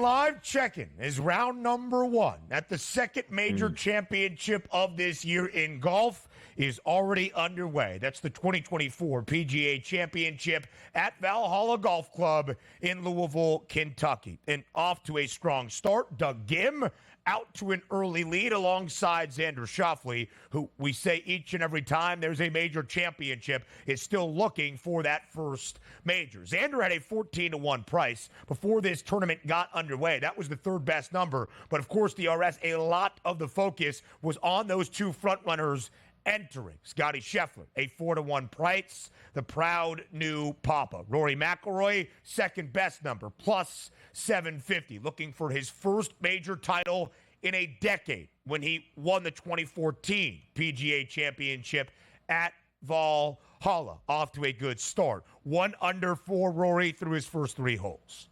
live check-in is round number 1 at the second major championship of this year in golf is already underway. That's the 2024 PGA Championship at Valhalla Golf Club in Louisville, Kentucky. And off to a strong start, Ghim out to an early lead alongside Xander Schauffele, who we say each and every time there's a major championship is still looking for that first major. Xander had a 14-1 price before this tournament got underway. That was the third best number. But of course, DRS, a lot of the focus was on those two frontrunners entering. Scottie Scheffler, a 4-1 price, the proud new papa. Rory McIlroy, second best number, plus 750, looking for his first major title in a decade when he won the 2014 PGA Championship at Valhalla. Off to a good start. 1 under for Rory through his first 3 holes.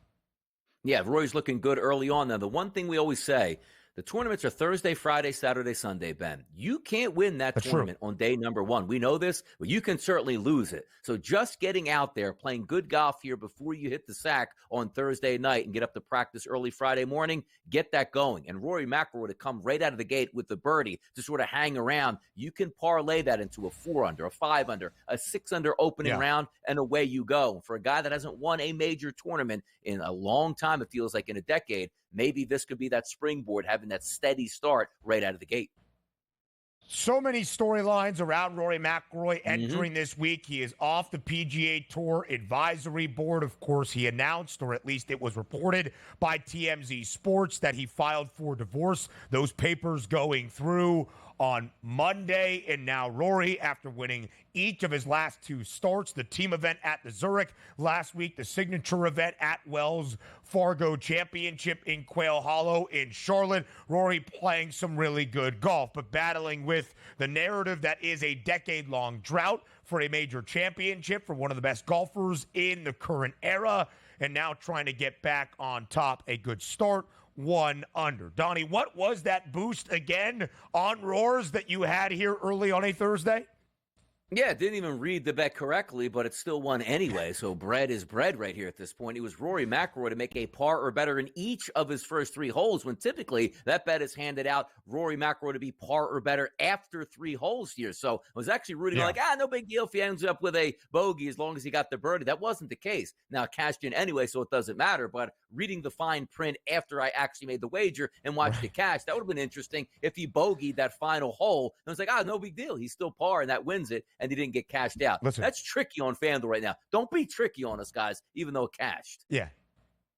Yeah, Rory's looking good early on. Now, the one thing we always say, the tournaments are Thursday, Friday, Saturday, Sunday, Ben. You can't win that tournament on day number 1. We know this, but you can certainly lose it. So just getting out there, playing good golf here before you hit the sack on Thursday night and get up to practice early Friday morning, get that going. And Rory McIlroy to come right out of the gate with the birdie to sort of hang around. You can parlay that into a 4 under, a 5 under, a 6 under opening round, and away you go. For a guy that hasn't won a major tournament in a long time, it feels like in a decade, maybe this could be that springboard, having that steady start right out of the gate. So many storylines around Rory McIlroy entering this week. He is off the PGA Tour Advisory Board. Of course, he announced, or at least it was reported by TMZ Sports, that he filed for divorce. Those papers going through on Monday. And now Rory, after winning each of his last 2 starts, the team event at the Zurich last week, the signature event at Wells Fargo Championship in Quail Hollow in Charlotte, Rory playing some really good golf, but battling with the narrative that is a decade-long drought for a major championship for one of the best golfers in the current era, and now trying to get back on top. A good start, 1 under. Donnie, what was that boost again on Roars that you had here early on a Thursday? Yeah, didn't even read the bet correctly, but it's still won anyway. So bread is bread right here at this point. It was Rory McIlroy to make a par or better in each of his first 3 holes, when typically that bet is handed out Rory McIlroy to be par or better after 3 holes here. So I was actually rooting like, no big deal if he ends up with a bogey as long as he got the birdie. That wasn't the case. Now, it cashed in anyway, so it doesn't matter. But reading the fine print after I actually made the wager and watched it cash, that would have been interesting if he bogeyed that final hole. And I was like, no big deal. He's still par, and that wins it. And he didn't get cashed out. Listen, that's tricky on FanDuel right now. Don't be tricky on us, guys, even though it cashed. Yeah.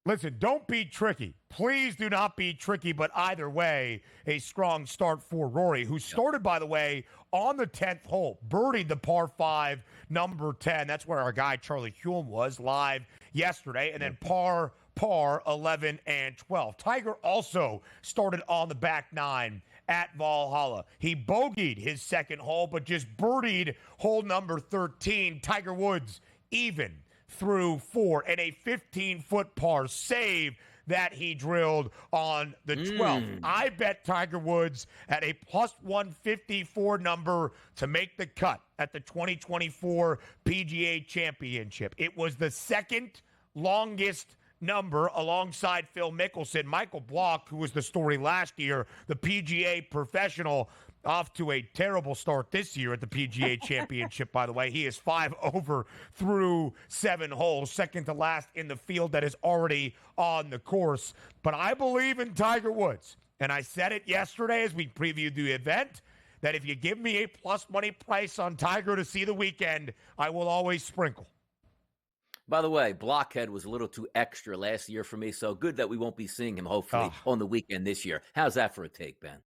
Listen, don't be tricky. Please do not be tricky, but either way, a strong start for Rory, who started, by the way, on the 10th hole, birdied the par 5, number 10. That's where our guy Charlie Hume was live yesterday, and then par 11 and 12. Tiger also started on the back 9 at Valhalla. He bogeyed his second hole, but just birdied hole number 13. Tiger Woods even through 4, and a 15-foot par save that he drilled on the 12th. I bet Tiger Woods at a plus 154 number to make the cut at the 2024 PGA Championship. It was the second longest number alongside Phil Mickelson. Michael Block, who was the story last year, the PGA professional, off to a terrible start this year at the PGA Championship, by the way. He is 5 over through 7 holes, second to last in the field that is already on the course. But I believe in Tiger Woods, and I said it yesterday as we previewed the event, that if you give me a plus money price on Tiger to see the weekend, I will always sprinkle. By the way, Blockhead was a little too extra last year for me, so good that we won't be seeing him, hopefully, on the weekend this year. How's that for a take, Ben?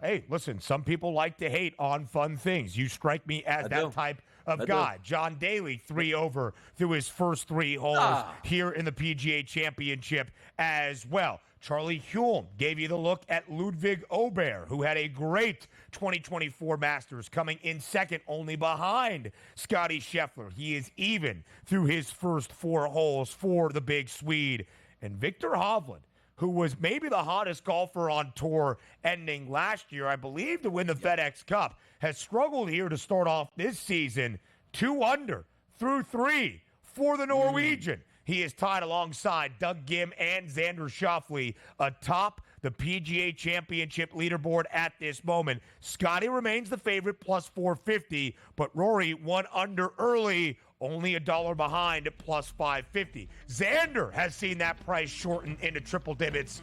Hey, listen, some people like to hate on fun things. You strike me as that type of guy. John Daly, 3 over through his first 3 holes here in the PGA Championship as well. Charlie Hume gave you the look at Ludwig Obert, who had a great 2024 Masters, coming in second only behind Scottie Scheffler. He is even through his first 4 holes for the big Swede. And Victor Hovland, who was maybe the hottest golfer on tour ending last year, I believe, to win the FedEx Cup, has struggled here to start off this season. 2 under through 3 for the Norwegian. he is tied alongside Doug Ghim and Xander Schauffele atop the PGA Championship leaderboard at this moment. Scotty remains the favorite, plus 450, but Rory one under early, only $1 behind at plus 550. Xander has seen that price shorten into triple digits,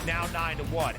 now 9-1.